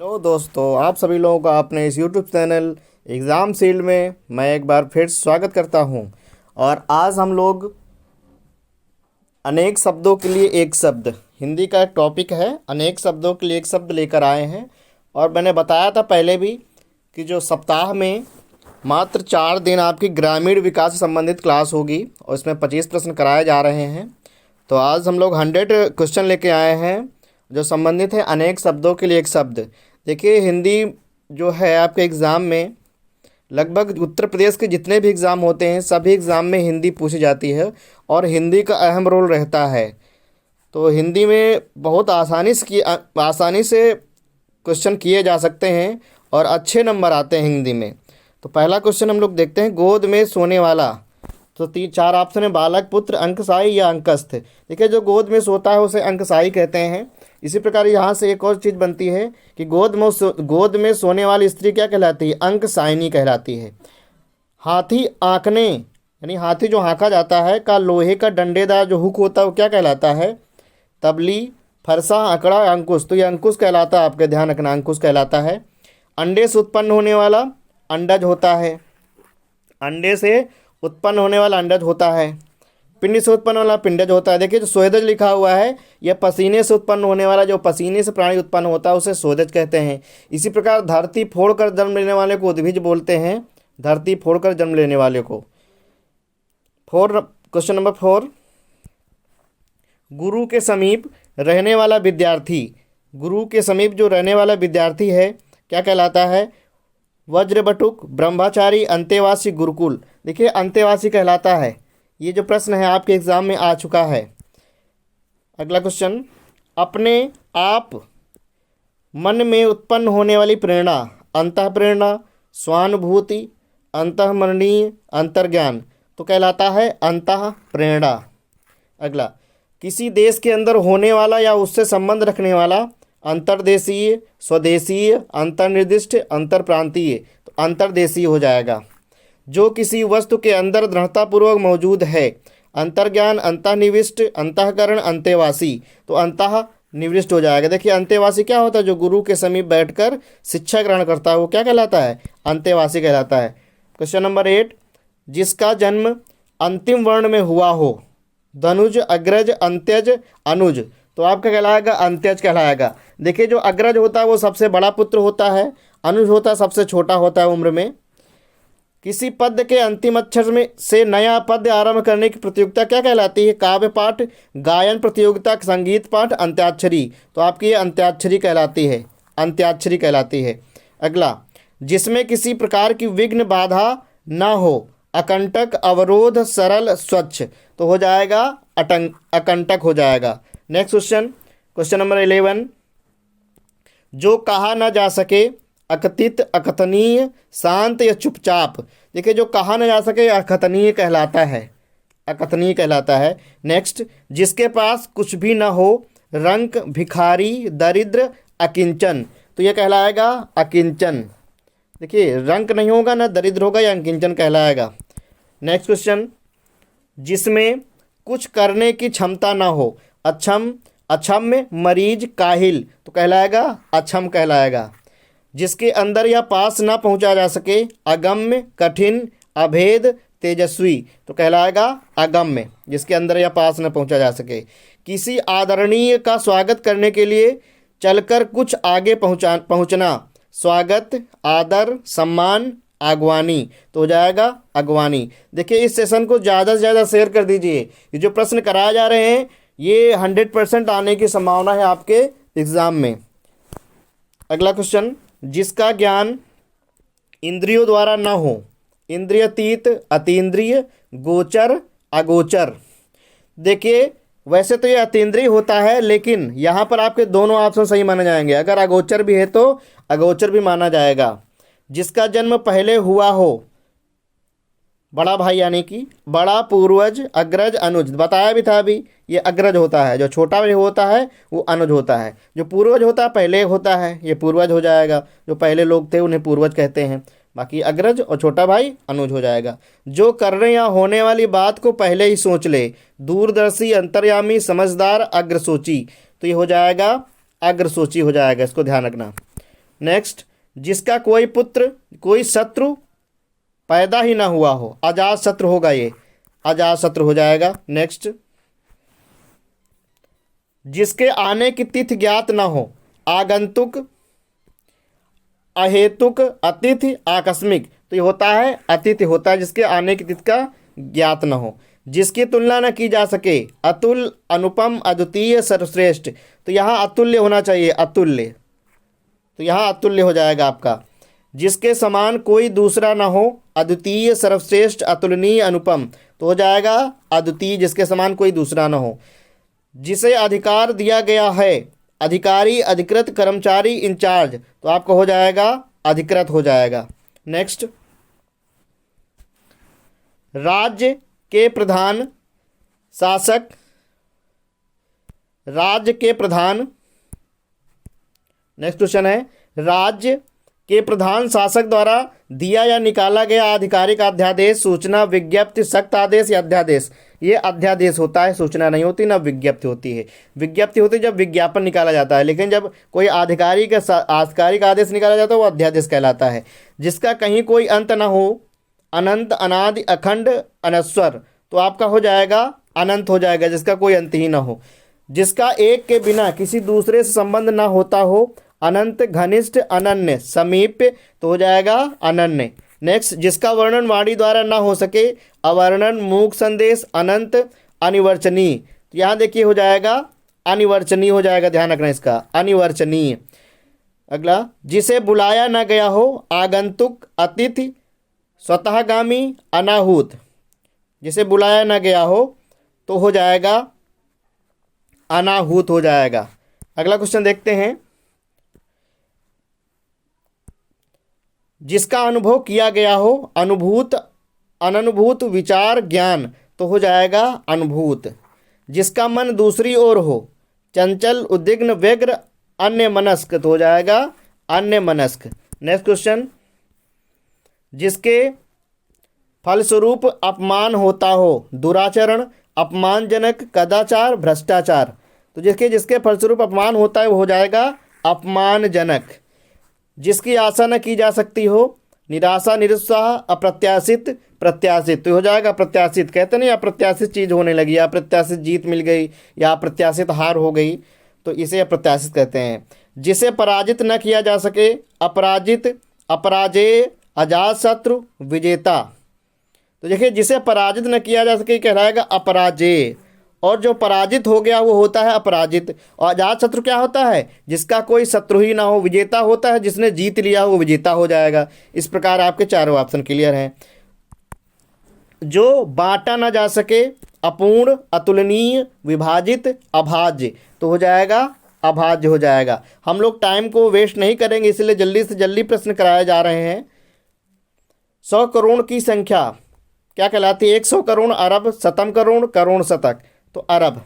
Hello दोस्तों, आप सभी लोगों का अपने इस यूट्यूब चैनल एग्ज़ाम सील्ड में मैं एक बार फिर स्वागत करता हूं। और आज हम लोग अनेक शब्दों के लिए एक शब्द, हिंदी का एक टॉपिक है, अनेक शब्दों के लिए एक शब्द लेकर आए हैं। और मैंने बताया था पहले भी कि जो सप्ताह में मात्र 4 दिन आपकी ग्रामीण विकास से संबंधित क्लास होगी और इसमें 25 प्रश्न कराए जा रहे हैं। तो आज हम लोग 100 क्वेश्चन लेके आए हैं जो संबंधित है अनेक शब्दों के लिए एक शब्द। देखिए, हिंदी जो है आपके एग्ज़ाम में लगभग उत्तर प्रदेश के जितने भी एग्ज़ाम होते हैं सभी एग्ज़ाम में हिंदी पूछी जाती है और हिंदी का अहम रोल रहता है। तो हिंदी में बहुत आसानी से क्वेश्चन किए जा सकते हैं और अच्छे नंबर आते हैं हिंदी में। तो पहला क्वेश्चन हम लोग देखते हैं, गोद में सोने वाला। तो 3-4 ऑप्शन है, बालक, पुत्र, अंकशाही या अंकस्थ। देखिए, जो गोद में सोता है उसे अंकशाही कहते हैं। इसी प्रकार यहाँ से एक और चीज़ बनती है कि गोद में सोने वाली स्त्री क्या कहलाती है? अंकशायिनी कहलाती है। हाथी आंकने यानी हाथी जो हाँका जाता है का लोहे का डंडेदार जो हुक होता है वो क्या कहलाता है? तबली, फरसा, आंकड़ा, अंकुश। तो ये अंकुश कहलाता है, आपके ध्यान रखना, अंकुश कहलाता है। अंडे से उत्पन्न होने वाला अंडज होता है। अंडे से उत्पन्न होने वाला अंडज होता है। पिंड से उत्पन्न वाला पिंडज होता है। देखिए, जो स्वेदज लिखा हुआ है यह पसीने से उत्पन्न होने वाला, जो पसीने से प्राणी उत्पन्न होता है उसे स्वेदज कहते हैं। इसी प्रकार धरती फोड़कर जन्म लेने वाले को उद्भिज बोलते हैं। धरती फोड़कर जन्म लेने वाले को। क्वेश्चन नंबर 4, गुरु के समीप रहने वाला विद्यार्थी। गुरु के समीप जो रहने वाला विद्यार्थी है क्या कहलाता है? वज्रबटुक, ब्रह्मचारी, अंतेवासी, गुरुकुल। देखिए, अंतेवासी कहलाता है। ये जो प्रश्न है आपके एग्जाम में आ चुका है। अगला क्वेश्चन, अपने आप मन में उत्पन्न होने वाली प्रेरणा। अंतः प्रेरणा, स्वानुभूति, अंतःमरणीय, अंतर्ज्ञान। तो कहलाता है अंतः प्रेरणा। अगला, किसी देश के अंदर होने वाला या उससे संबंध रखने वाला। अंतर्देशीय, स्वदेशीय, अंतर्निर्दिष्ट, अंतरप्रांतीय। तो अंतर्देशीय हो जाएगा। जो किसी वस्तु के अंदर दृढ़तापूर्वक मौजूद है। अंतर्ज्ञान, अंतःनिविष्ट, अंतःकरण, अंतेवासी। तो अंतःनिविष्ट हो जाएगा। देखिए, अंतेवासी क्या होता है? जो गुरु के समीप बैठकर शिक्षा ग्रहण करता है वो क्या कहलाता है? अंतेवासी कहलाता है। क्वेश्चन नंबर 8, जिसका जन्म अंतिम वर्ण में हुआ हो। धनुज, अग्रज, अंत्यज, अनुज। तो आपका कहलाएगा अंत्यज कहलाएगा। देखिए, जो अग्रज होता है वो सबसे बड़ा पुत्र होता है, अनुज होता है सबसे छोटा होता है उम्र में। किसी पद्य के अंतिम अक्षर में से नया पद्य आरंभ करने की प्रतियोगिता क्या कहलाती है? काव्य पाठ, गायन प्रतियोगिता, संगीत पाठ, अंत्याक्षरी। तो आपकी ये अंत्याक्षरी कहलाती है, अंत्याक्षरी कहलाती है। अगला, जिसमें किसी प्रकार की विघ्न बाधा ना हो। अकंटक, अवरोध, सरल, स्वच्छ। तो हो जाएगा अकंटक हो जाएगा। नेक्स्ट क्वेश्चन, क्वेश्चन नंबर 11, जो कहा ना जा सके। अकथित, अकथनीय, शांत या चुपचाप। देखिए, जो कहा न जा सके अकथनीय कहलाता है, अकथनीय कहलाता है। नेक्स्ट, जिसके पास कुछ भी ना हो। रंक, भिखारी, दरिद्र, अकिंचन। तो यह कहलाएगा अकिंचन। देखिए, रंक नहीं होगा ना दरिद्र होगा, या अकिंचन कहलाएगा। नेक्स्ट क्वेश्चन, जिसमें कुछ करने की क्षमता ना हो। अक्षम, अक्षम्य, मरीज, काहिल। तो कहलाएगा अक्षम कहलाएगा। जिसके अंदर या पास ना पहुंचा जा सके। अगम्य, कठिन, अभेद, तेजस्वी। तो कहलाएगा अगम्य, जिसके अंदर या पास न पहुंचा जा सके। किसी आदरणीय का स्वागत करने के लिए चलकर कुछ आगे पहुंचना। स्वागत, आदर, सम्मान, आगवानी। तो हो जाएगा अगवानी। देखिए, इस सेशन को ज़्यादा से ज़्यादा शेयर कर दीजिए। ये जो प्रश्न कराए जा रहे हैं ये 100% आने की संभावना है आपके एग्ज़ाम में। अगला क्वेश्चन, जिसका ज्ञान इंद्रियों द्वारा न हो। इंद्रियतीत, अतीन्द्रिय, गोचर, अगोचर। देखिए, वैसे तो ये अतीन्द्रिय होता है लेकिन यहाँ पर आपके दोनों ऑप्शन सही माने जाएंगे। अगर अगोचर भी है तो अगोचर भी माना जाएगा। जिसका जन्म पहले हुआ हो। बड़ा भाई यानी कि बड़ा, पूर्वज, अग्रज, अनुज। बताया भी था अभी, ये अग्रज होता है। जो छोटा भी होता है वो अनुज होता है। जो पूर्वज होता है पहले होता है, ये पूर्वज हो जाएगा। जो पहले लोग थे उन्हें पूर्वज कहते हैं। बाकी अग्रज और छोटा भाई अनुज हो जाएगा। जो करने या होने वाली बात को पहले ही सोच ले। दूरदर्शी, अंतर्यामी, समझदार, अग्रसोची। तो ये हो जाएगा अग्रसोची हो जाएगा, इसको ध्यान रखना। नेक्स्ट, जिसका कोई पुत्र कोई शत्रु पैदा ही ना हुआ हो, अजात शत्रु होगा, ये अजात शत्रु हो जाएगा। नेक्स्ट, जिसके आने की तिथि ज्ञात ना हो, आगंतुक, अहेतुक, अतिथि, आकस्मिक। तो ये होता है अतिथि होता है जिसके आने की तिथि का ज्ञात न हो। जिसकी तुलना न की जा सके, अतुल, अनुपम, अद्वितीय, सर्वश्रेष्ठ। तो यहाँ अतुल्य होना चाहिए, अतुल्य, तो यहाँ अतुल्य हो जाएगा आपका। जिसके समान कोई दूसरा ना हो, अद्वितीय, सर्वश्रेष्ठ, अतुलनीय, अनुपम। तो हो जाएगा अद्वितीय, जिसके समान कोई दूसरा ना हो। जिसे अधिकार दिया गया है, अधिकारी, अधिकृत, कर्मचारी, इंचार्ज। तो आपका हो जाएगा अधिकृत हो जाएगा। नेक्स्ट, राज्य के प्रधान शासक, राज्य के प्रधान, नेक्स्ट क्वेश्चन है, राज्य के प्रधान शासक द्वारा दिया या निकाला गया आधिकारिक अध्यादेश, सूचना, विज्ञप्ति, सख्त आदेश या अध्यादेश। ये अध्यादेश होता है, सूचना नहीं होती, ना विज्ञप्ति होती है। विज्ञप्ति होती है जब विज्ञापन निकाला जाता है, लेकिन जब कोई आधिकारिक आदेश निकाला जाता है वो अध्यादेश कहलाता है। जिसका कहीं कोई अंत ना हो, अनंत, अनादि, अखंड, अनश्वर। तो आपका हो जाएगा अनंत हो जाएगा, जिसका कोई अंत ही ना हो। जिसका एक के बिना किसी दूसरे से संबंध ना होता हो, अनंत, घनिष्ठ, अनन्य, समीप। तो हो जाएगा अनन्य। नेक्स्ट, जिसका वर्णन वाणी द्वारा ना हो सके, अवर्णन, मूक संदेश, अनंत, अनिवर्चनीय। तो यहाँ देखिए हो जाएगा अनिवर्चनीय हो जाएगा, ध्यान रखना इसका, अनिवर्चनीय। अगला, जिसे बुलाया ना गया हो, आगंतुक, अतिथि, स्वतःगामी, अनाहूत। जिसे बुलाया ना गया हो तो हो जाएगा अनाहूत हो जाएगा। अगला क्वेश्चन देखते हैं, जिसका अनुभव किया गया हो, अनुभूत, अननुभूत, विचार, ज्ञान। तो हो जाएगा अनुभूत। जिसका मन दूसरी ओर हो, चंचल, उद्विग्न, व्यग्र, अन्य मनस्क। तो हो जाएगा अन्य मनस्क। नेक्स्ट क्वेश्चन, जिसके फलस्वरूप अपमान होता हो, दुराचरण, अपमानजनक, कदाचार, भ्रष्टाचार। तो जिसके फलस्वरूप अपमान होता है वो हो जाएगा अपमानजनक। जिसकी आशा न की जा सकती हो, निराशा, निरुत्साह, अप्रत्याशित, प्रत्याशित। तो हो जाएगा प्रत्याशित। कहते नहीं अप्रत्याशित चीज़ होने लगी, अप्रत्याशित जीत मिल गई या अप्रत्याशित हार हो गई, तो इसे अप्रत्याशित कहते हैं। जिसे पराजित न किया जा सके, अपराजित, अपराजेय, अजात शत्रु, विजेता। तो देखिए जिसे पराजित न किया जा सके कहलाएगा अपराजेय, और जो पराजित हो गया वो होता है अपराजित। और अजात शत्रु क्या होता है, जिसका कोई शत्रु ही ना हो। विजेता होता है जिसने जीत लिया हो, वो विजेता हो जाएगा। इस प्रकार आपके चारों ऑप्शन क्लियर हैं। जो बांटा ना जा सके, अपूर्ण, अतुलनीय, विभाजित, अभाज्य। तो हो जाएगा अभाज्य हो जाएगा। हम लोग टाइम को वेस्ट नहीं करेंगे, इसलिए जल्दी से जल्दी प्रश्न कराए जा रहे हैं। 100 करोड़ की संख्या क्या कहलाती है? 100 करोड़, अरब, शतम करोड़, करोड़ शतक। तो अरब।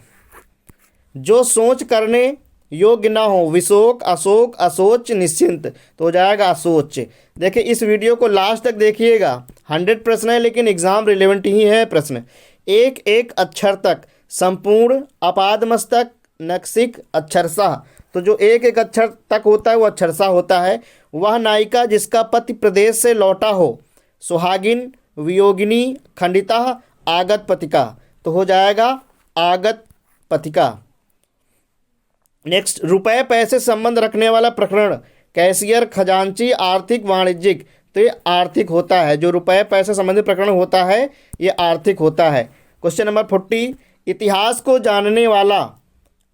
जो सोच करने योग्य ना हो, विशोक, अशोक, अशोच, निश्चिंत। तो हो जाएगा अशोच। देखिए इस वीडियो को लास्ट तक देखिएगा, 100 प्रश्न है लेकिन एग्जाम रिलेवेंट ही है प्रश्न। एक एक अक्षर तक, संपूर्ण, अपादमस्तक, नक्सिक, अक्षरशाह। तो जो एक एक अक्षर तक होता है वो अक्षरशाह होता है। वह नायिका जिसका पति प्रदेश से लौटा हो, सुहागिन, वियोगिनी, खंडिता, आगत पथिका। तो हो जाएगा आगत पथिका। नेक्स्ट, रुपए पैसे संबंध रखने वाला प्रकरण, कैशियर, खजांची, आर्थिक, वाणिज्यिक। तो ये आर्थिक होता है। जो रुपए पैसे संबंधित प्रकरण होता है ये आर्थिक होता है। क्वेश्चन नंबर 40, इतिहास को जानने वाला,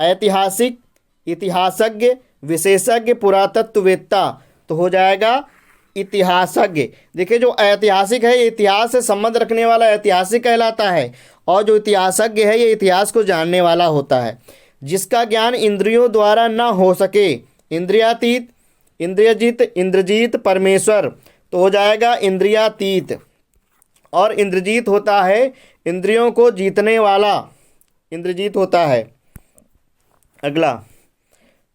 ऐतिहासिक, इतिहासज्ञ, विशेषज्ञ, पुरातत्ववेत्ता। तो हो जाएगा इतिहासज्ञ। देखिए जो ऐतिहासिक है ये इतिहास से संबंध रखने वाला ऐतिहासिक कहलाता है, और जो इतिहासज्ञ है ये इतिहास को जानने वाला होता है। जिसका ज्ञान इंद्रियों द्वारा न हो सके, इंद्रियातीत, इंद्रियजित, इंद्रजीत, परमेश्वर। तो हो जाएगा इंद्रियातीत। और इंद्रजीत होता है इंद्रियों को जीतने वाला, इंद्रजीत होता है। अगला,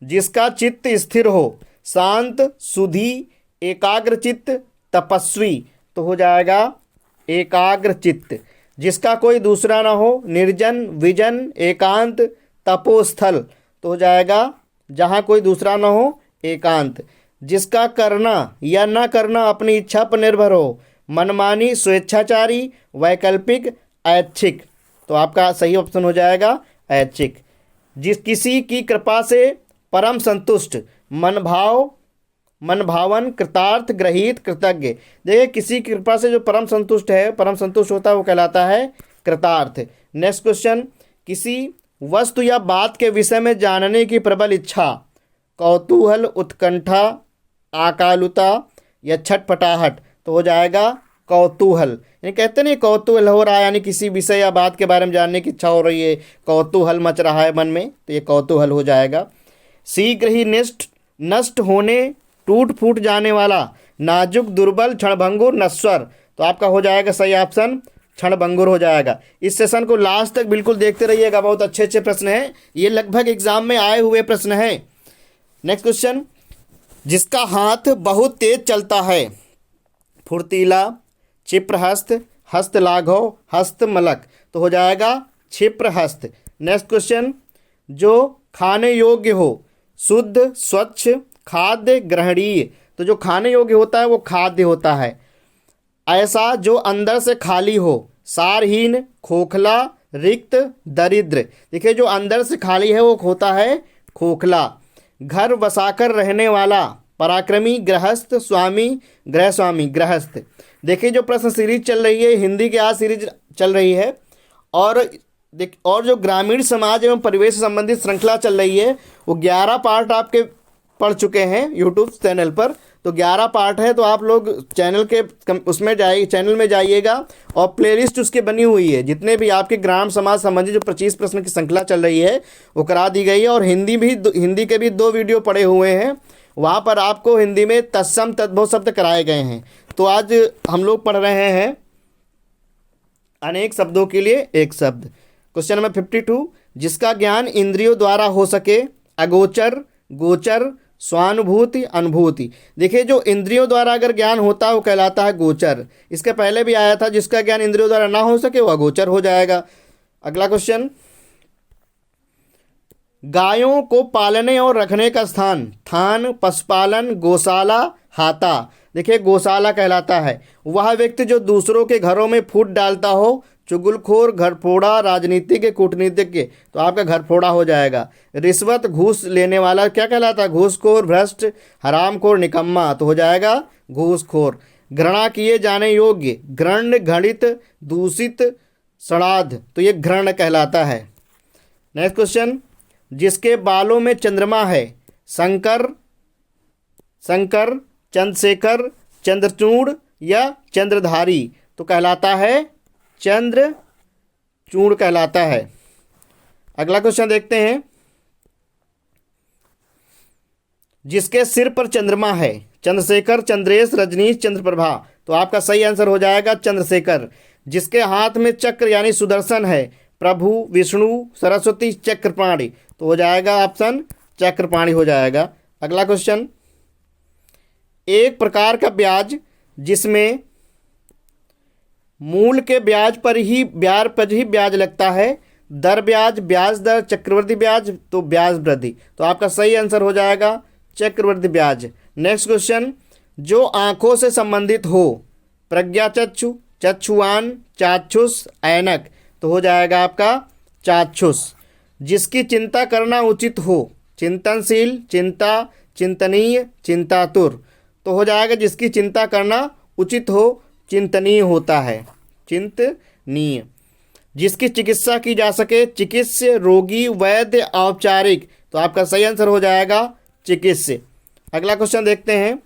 जिसका चित्त स्थिर हो, शांत, सुधी, एकाग्रचित्त, तपस्वी। तो हो जाएगा एकाग्रचित्त। जिसका कोई दूसरा ना हो, निर्जन, विजन, एकांत, तपोस्थल। तो हो जाएगा जहाँ कोई दूसरा ना हो, एकांत। जिसका करना या न करना अपनी इच्छा पर निर्भर हो, मनमानी, स्वेच्छाचारी, वैकल्पिक, ऐच्छिक। तो आपका सही ऑप्शन हो जाएगा ऐच्छिक। जिस किसी की कृपा से परम संतुष्ट, मन भावन, कृतार्थ, ग्रहीत, कृतज्ञ। देखिए किसी की कृपा से जो परम संतुष्ट है, परम संतुष्ट होता है, वो कहलाता है कृतार्थ। नेक्स्ट क्वेश्चन, किसी वस्तु या बात के विषय में जानने की प्रबल इच्छा, कौतूहल, उत्कंठा, आकालुता या छटपटाहट। तो हो जाएगा कौतूहल। ये कहते नहीं कौतूहल हो रहा है, यानी किसी विषय या बात के बारे में जानने की इच्छा हो रही है, कौतूहल मच रहा है मन में, तो ये कौतूहल हो जाएगा। शीघ्र ही नष्ट होने, टूट फूट जाने वाला, नाजुक, दुर्बल, क्षणभंगुर, नश्वर। तो आपका हो जाएगा सही ऑप्शन क्षणभंगुर हो जाएगा। इस सेशन को लास्ट तक बिल्कुल देखते रहिएगा, बहुत अच्छे अच्छे प्रश्न हैं, ये लगभग एग्जाम में आए हुए प्रश्न हैं। नेक्स्ट क्वेश्चन, जिसका हाथ बहुत तेज चलता है, फुर्तीला, क्षिप्रहस्त, हस्तलाघव, हस्तमलक। तो हो जाएगा क्षिप्रहस्त। नेक्स्ट क्वेश्चन, जो खाने योग्य हो, शुद्ध, स्वच्छ, खाद्य, ग्रहणीय। तो जो खाने योग्य होता है वो खाद्य होता है। ऐसा जो अंदर से खाली हो, सारहीन, खोखला, रिक्त, दरिद्र। देखिए जो अंदर से खाली है वो होता है खोखला। घर बसाकर रहने वाला, पराक्रमी, गृहस्थ, स्वामी, गृह स्वामी, गृहस्थ। देखिए जो प्रश्न सीरीज चल रही है, हिंदी की आज सीरीज चल रही है, और जो ग्रामीण समाज एवं परिवेश से संबंधित श्रृंखला चल रही है, वो 11 पार्ट आपके पढ़ चुके हैं यूट्यूब चैनल पर। तो 11 पार्ट है, तो आप लोग चैनल में जाइएगा और प्लेलिस्ट उसकी बनी हुई है। जितने भी आपके ग्राम समाज संबंधी जो 25 प्रश्न की श्रृंखला चल रही है वो करा दी गई है। और हिंदी के भी 2 वीडियो पड़े हुए हैं, वहाँ पर आपको हिंदी में तत्सम तद्भव शब्द कराए गए हैं। तो आज हम लोग पढ़ रहे हैं अनेक शब्दों के लिए एक शब्द। क्वेश्चन नंबर 52, जिसका ज्ञान इंद्रियों द्वारा हो सके, अगोचर, गोचर, स्वानुभूति, अनुभूति। देखिए जो इंद्रियों द्वारा अगर ज्ञान होता है वो कहलाता है गोचर। इसके पहले भी आया था, जिसका ज्ञान इंद्रियों द्वारा ना हो सके वो अगोचर हो जाएगा। अगला क्वेश्चन, गायों को पालने और रखने का स्थान, थान, पशुपालन, गौशाला, हाता। देखिए गौशाला कहलाता है वह व्यक्ति जो दूसरों के घरों में फूट डालता हो, चुगलखोर, घरफोड़ा, राजनीतिज्ञ, कूटनीतिज्ञ। तो आपका घरफोड़ा हो जाएगा। रिश्वत, घूस लेने वाला क्या कहलाता है, घूसखोर, भ्रष्ट, हरामखोर, निकम्मा। तो हो जाएगा घूसखोर। घृणा किए जाने योग्य, घृण, घृणित, दूषित, सड़ाध। तो ये घृण कहलाता है। नेक्स्ट क्वेश्चन, जिसके बालों में चंद्रमा है, शंकर, चंद्रशेखर, चंद्रचूड़ या चंद्रधारी। तो कहलाता है चंद्रचूड़ कहलाता है। अगला क्वेश्चन देखते हैं, जिसके सिर पर चंद्रमा है, चंद्रशेखर, चंद्रेश, रजनीश, चंद्रप्रभा। तो आपका सही आंसर हो जाएगा चंद्रशेखर। जिसके हाथ में चक्र यानी सुदर्शन है, प्रभु, विष्णु, सरस्वती, चक्रपाणी। तो हो जाएगा ऑप्शन चक्रपाणी हो जाएगा। अगला क्वेश्चन, एक प्रकार का ब्याज जिसमें मूल के ब्याज पर ही ब्याज लगता है, दर ब्याज, ब्याज दर, चक्रवृद्धि ब्याज। तो ब्याज वृद्धि। तो आपका सही आंसर हो जाएगा चक्रवृद्धि ब्याज। नेक्स्ट क्वेश्चन, जो आंखों से संबंधित हो, प्रज्ञाचक्षु, चक्षुआन, चाक्षुष, ऐनक। तो हो जाएगा आपका चाक्षुष। जिसकी चिंता करना उचित हो, चिंतनशील, चिंता, चिंतनीय, चिंतातुर। तो हो जाएगा जिसकी चिंता करना उचित हो, चिंतनीय होता है, चिंतनीय। जिसकी चिकित्सा की जा सके, चिकित्स्य, रोगी, वैद्य, औपचारिक। तो आपका सही आंसर हो जाएगा चिकित्स्य। अगला क्वेश्चन देखते हैं,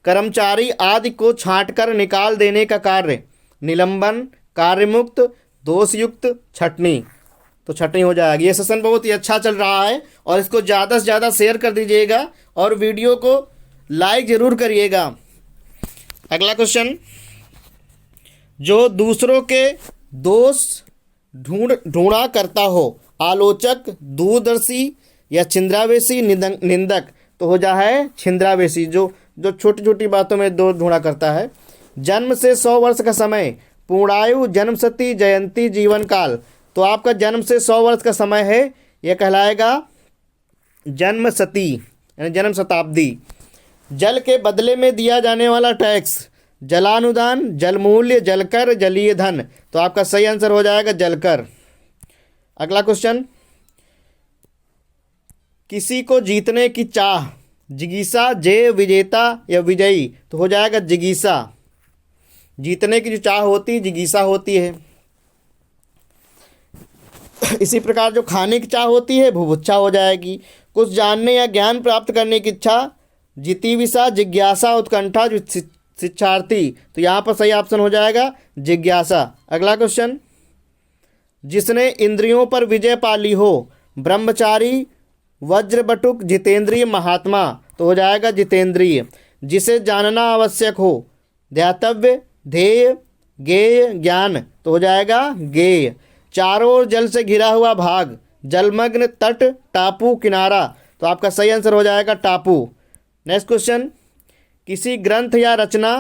कर्मचारी आदि को छांटकर निकाल देने का कार्य, निलंबन, कार्यमुक्त, दोषयुक्त, छटनी। तो छटनी हो जाएगी। ये सेशन बहुत ही अच्छा चल रहा है और इसको ज़्यादा से ज़्यादा शेयर कर दीजिएगा और वीडियो को लाइक ज़रूर करिएगा। अगला क्वेश्चन, जो दूसरों के दोष ढूंढा करता हो, आलोचक, दूरदर्शी या छिंद्रावेशी, निंदक। तो हो जाए छिंद्रावेशी, जो छोटी छोटी बातों में दोष ढूंढा करता है। जन्म से 100 वर्ष का समय, पूर्णायु, जन्मशती, जयंती, जीवन काल। तो आपका जन्म से 100 वर्ष का समय है, यह कहलाएगा जन्मशती। यानी जन्म शताब्दी। जल के बदले में दिया जाने वाला टैक्स, जलानुदान, जलमूल्य, जलकर, जलीय धन। तो आपका सही आंसर हो जाएगा जलकर। अगला क्वेश्चन, किसी को जीतने की चाह, जिगीसा, जय, विजेता या विजयी। तो हो जाएगा जिगीसा। जीतने की जो चाह होती है जिगीसा होती है। इसी प्रकार जो खाने की चाह होती है भुभुक्षा हो जाएगी। कुछ जानने या ज्ञान प्राप्त करने की इच्छा, जितिविसा, जिज्ञासा, उत्कंठा, शिक्षार्थी। तो यहाँ पर सही ऑप्शन हो जाएगा जिज्ञासा। अगला क्वेश्चन, जिसने इंद्रियों पर विजय पा ली हो, ब्रह्मचारी, वज्रबटुक, जितेंद्रिय, महात्मा। तो हो जाएगा जितेंद्रिय। जिसे जानना आवश्यक हो, ध्यातव्य, ध्येय, ज्ञेय, ज्ञान। तो हो जाएगा ज्ञेय। चारों ओर जल से घिरा हुआ भाग, जलमग्न, तट, टापू, किनारा। तो आपका सही आंसर हो जाएगा टापू। नेक्स्ट क्वेश्चन, किसी ग्रंथ या रचना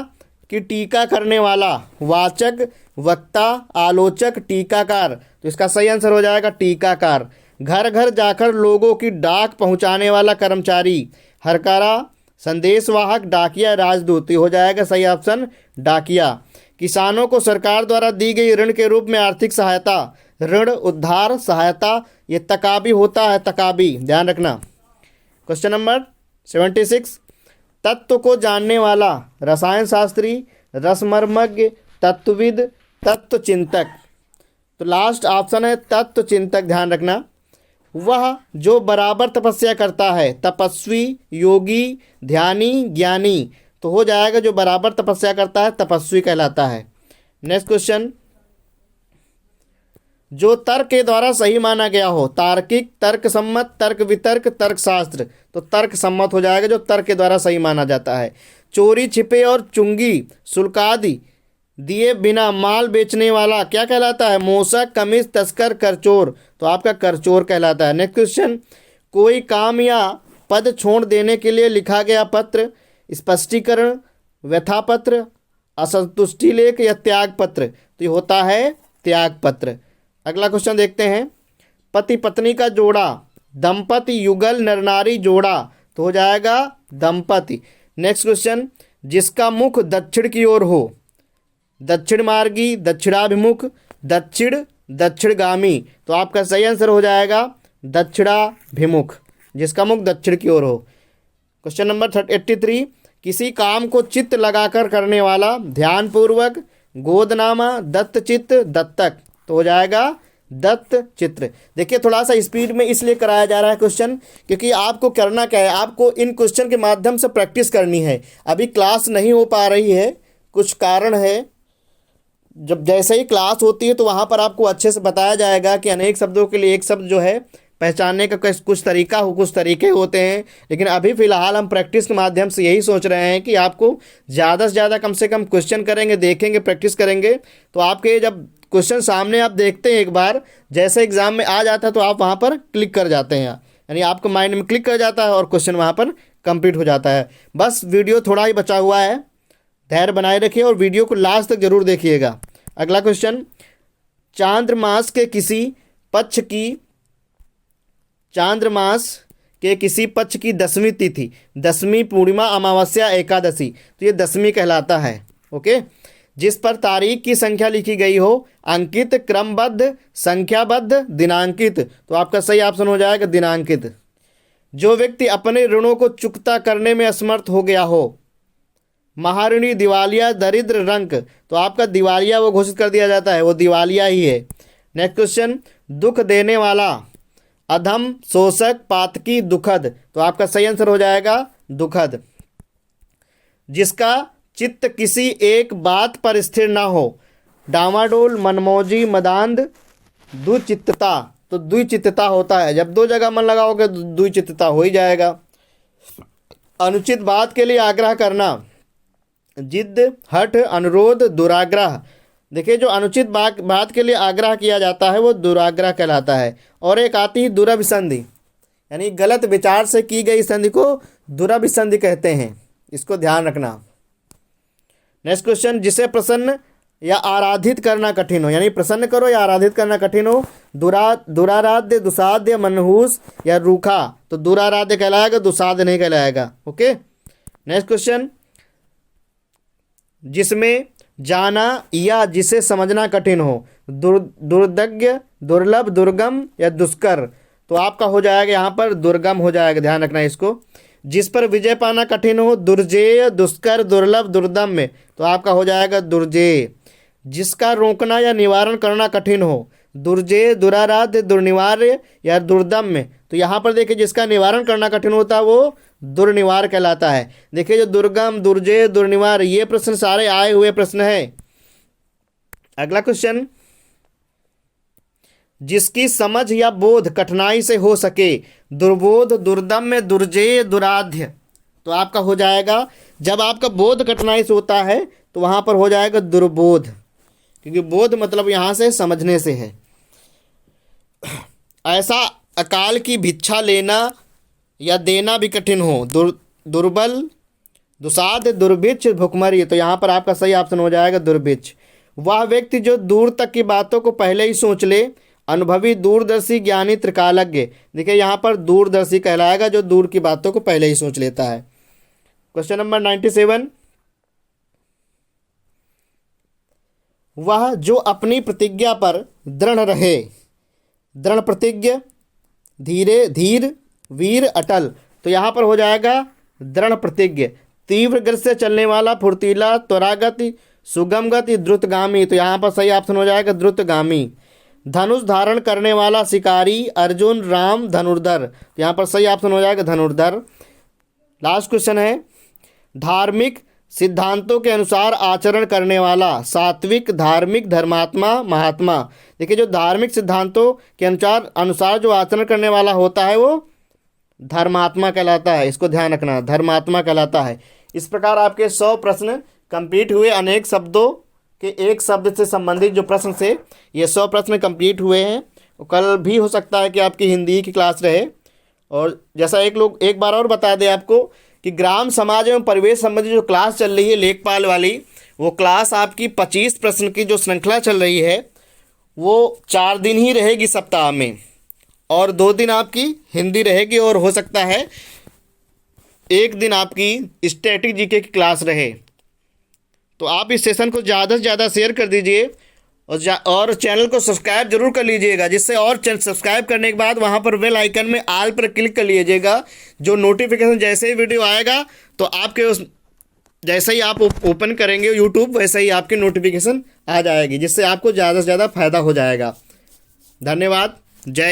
की टीका करने वाला, वाचक, वक्ता, आलोचक, टीकाकार। तो इसका सही आंसर हो जाएगा टीकाकार। घर घर जाकर लोगों की डाक पहुंचाने वाला कर्मचारी, हरकारा, संदेशवाहक, डाकिया, राजदूत। हो जाएगा सही ऑप्शन डाकिया। किसानों को सरकार द्वारा दी गई ऋण के रूप में आर्थिक सहायता, ऋण, उद्धार, सहायता, ये तकाबी होता है, तकाबी, ध्यान रखना। क्वेश्चन नंबर 76, तत्व को जानने वाला, रसायन शास्त्री, रसमर्मज्ञ, तत्वविद, तत्व चिंतक। तो लास्ट ऑप्शन है तत्व चिंतक, ध्यान रखना। वह जो बराबर तपस्या करता है, तपस्वी, योगी, ध्यानी, ज्ञानी। तो हो जाएगा जो बराबर तपस्या करता है तपस्वी कहलाता है। नेक्स्ट क्वेश्चन, जो तर्क के द्वारा सही माना गया हो, तार्किक, तर्क सम्मत, तर्क वितर्क, तर्क शास्त्र। तो तर्क सम्मत हो जाएगा जो तर्क के द्वारा सही माना जाता है। चोरी छिपे और चुंगी, शुल्क आदि दिए बिना माल बेचने वाला क्या कहलाता है, मोसक, कमिश्त, तस्कर, करचोर। तो आपका करचोर कहलाता है। नेक्स्ट क्वेश्चन, कोई काम या पद छोड़ देने के लिए लिखा गया पत्र, स्पष्टीकरण, व्यथा पत्र, असंतुष्टि लेख या त्याग पत्र। तो ये होता है त्याग पत्र। अगला क्वेश्चन देखते हैं, पति पत्नी का जोड़ा, दंपति, युगल, नर नारी, जोड़ा। तो हो जाएगा दंपति। नेक्स्ट क्वेश्चन, जिसका मुख दक्षिण की ओर हो, दक्षिण मार्गी, दक्षिणाभिमुख, दक्षिण, दक्षिणगामी। तो आपका सही आंसर हो जाएगा दक्षिणाभिमुख, जिसका मुख दक्षिण की ओर हो। क्वेश्चन नंबर 83, किसी काम को चित्त लगाकर करने वाला, ध्यानपूर्वक, गोदनामा, दत्तचित्त, दत्तक। तो हो जाएगा दत्त चित्र। देखिए थोड़ा सा स्पीड में इसलिए कराया जा रहा है क्वेश्चन, क्योंकि आपको करना क्या है, आपको इन क्वेश्चन के माध्यम से प्रैक्टिस करनी है। अभी क्लास नहीं हो पा रही है, कुछ कारण है। जब जैसे ही क्लास होती है तो वहाँ पर आपको अच्छे से बताया जाएगा कि अनेक शब्दों के लिए एक शब्द जो है पहचानने का कुछ तरीके होते हैं। लेकिन अभी फ़िलहाल हम प्रैक्टिस के माध्यम से यही सोच रहे हैं कि आपको ज़्यादा से ज़्यादा कम से कम क्वेश्चन करेंगे, देखेंगे, प्रैक्टिस करेंगे, तो आपके जब क्वेश्चन सामने आप देखते हैं एक बार, जैसे एग्ज़ाम में आ जाता है तो आप वहाँ पर क्लिक कर जाते हैं, यानी आपको माइंड में क्लिक कर जाता है और क्वेश्चन वहाँ पर कंप्लीट हो जाता है। बस वीडियो थोड़ा ही बचा हुआ है, धैर्य बनाए रखिए और वीडियो को लास्ट तक जरूर देखिएगा। अगला क्वेश्चन, चांद्रमास के किसी पक्ष की 10वीं तिथि, 10वीं पूर्णिमा, अमावस्या, एकादशी। तो ये 10वीं कहलाता है। ओके, जिस पर तारीख की संख्या लिखी गई हो, अंकित, क्रमबद्ध, संख्याबद्ध, दिनांकित। तो आपका सही ऑप्शन हो जाएगा दिनांकित। जो व्यक्ति अपने ऋणों को चुकता करने में असमर्थ हो गया हो, महाऋणी, दिवालिया, दरिद्र, रंक। तो आपका दिवालिया वो घोषित कर दिया जाता है, वो दिवालिया ही है। नेक्स्ट क्वेश्चन, दुख देने वाला, अधम, शोषक, पातकी, दुखद। तो आपका सही आंसर हो जाएगा दुखद। जिसका चित्त किसी एक बात पर स्थिर ना हो, डामाडोल, मनमौजी, मदांध, द्विचित्तता। तो द्विचित्तता होता है, जब दो जगह मन लगाओगे तो द्विचित्तता हो ही जाएगा। अनुचित बात के लिए आग्रह करना, जिद, हठ, अनुरोध, दुराग्रह। देखिए जो अनुचित बात के लिए आग्रह किया जाता है वो दुराग्रह कहलाता है। और एक आती है दुरभिसंधि, यानी गलत विचार से की गई संधि को दुरभिसंधि कहते हैं, इसको ध्यान रखना। नेक्स्ट क्वेश्चन, जिसे प्रसन्न या आराधित करना कठिन हो, यानी प्रसन्न करो या आराधित करना कठिन हो। दुराराध्य, दुसाध्य, मनहूस या रूखा, तो दुराराध्य कहलाएगा, दुसाध्य नहीं कहलाएगा। ओके, नेक्स्ट क्वेश्चन, जिसमें जाना या जिसे समझना कठिन हो, दुर्दग्य, दुर्लभ, दुर्गम या दुष्कर, तो आपका हो जाएगा यहाँ पर दुर्गम हो जाएगा, ध्यान रखना इसको। जिस पर विजय पाना कठिन हो, दुर्जेय, दुष्कर, दुर्लभ, दुर्दम में, तो आपका हो जाएगा दुर्जेय। जिसका रोकना या निवारण करना कठिन हो, दुर्जेय, दुराराध्य, दुर्निवार्य या दुर्दम में, तो यहाँ पर देखिए जिसका निवारण करना कठिन होता है वो दुर्निवार कहलाता है। देखिए जो दुर्गम, दुर्जेय, दुर्निवार, ये प्रश्न सारे आए हुए प्रश्न हैं। अगला क्वेश्चन, जिसकी समझ या बोध कठिनाई से हो सके, दुर्बोध, दुर्दम में, दुर्जेय, दुराध्य, तो आपका हो जाएगा, जब आपका बोध कठिनाई से होता है तो वहां पर हो जाएगा दुर्बोध, क्योंकि बोध मतलब यहां से समझने से है। ऐसा अकाल की भिक्षा लेना या देना भी कठिन हो, दुर्बल, दुसाध्य, दुर्भिक्ष, भुखमरी, तो यहाँ पर आपका सही ऑप्शन हो जाएगा दुर्भिक्ष। वह व्यक्ति जो दूर तक की बातों को पहले ही सोच ले, अनुभवी, दूरदर्शी, ज्ञानी, त्रिकालज्ञ, देखिए यहाँ पर दूरदर्शी कहलाएगा जो दूर की बातों को पहले ही सोच लेता है। क्वेश्चन नंबर 97, वह जो अपनी प्रतिज्ञा पर दृढ़ रहे, दृढ़ प्रतिज्ञ, धीर, वीर, अटल, तो यहाँ पर हो जाएगा दृढ़ प्रतिज्ञ। तीव्र गति से चलने वाला, फुर्तीला, त्वरागति, सुगम गति, द्रुतगामी, तो यहाँ पर सही ऑप्शन हो जाएगा द्रुतगामी। धनुष धारण करने वाला, शिकारी, अर्जुन, राम, धनुर्धर, तो यहाँ पर सही ऑप्शन हो जाएगा धनुर्धर। लास्ट क्वेश्चन है, धार्मिक सिद्धांतों के अनुसार आचरण करने वाला, सात्विक, धार्मिक, धर्मात्मा, महात्मा, देखिए जो धार्मिक सिद्धांतों के अनुसार जो आचरण करने वाला होता है वो धर्मात्मा कहलाता है, इसको ध्यान रखना, धर्मात्मा कहलाता है। इस प्रकार आपके 100 प्रश्न कंप्लीट हुए। अनेक शब्दों के एक शब्द से संबंधित जो प्रश्न से ये 100 प्रश्न कंप्लीट हुए हैं। कल भी हो सकता है कि आपकी हिंदी की क्लास रहे। और जैसा एक बार और बता दें आपको कि ग्राम समाज एवं परिवेश संबंधी जो क्लास चल रही है लेखपाल वाली, वो क्लास आपकी 25 प्रश्न की जो श्रृंखला चल रही है वो 4 दिन ही रहेगी सप्ताह में, और 2 दिन आपकी हिंदी रहेगी, और हो सकता है 1 दिन आपकी स्टैटिक जीके की क्लास रहे। तो आप इस सेशन को ज़्यादा से ज़्यादा शेयर कर दीजिए और चैनल को सब्सक्राइब जरूर कर लीजिएगा, जिससे और सब्सक्राइब करने के बाद वहाँ पर बेल आइकन में ऑल पर क्लिक कर लीजिएगा। जो नोटिफिकेशन जैसे ही वीडियो आएगा तो आपके उस जैसे ही आप ओपन करेंगे यूट्यूब वैसे ही आपकी नोटिफिकेशन आ जाएगी, जिससे आपको ज़्यादा से ज़्यादा फायदा हो जाएगा। धन्यवाद। जय हिंद।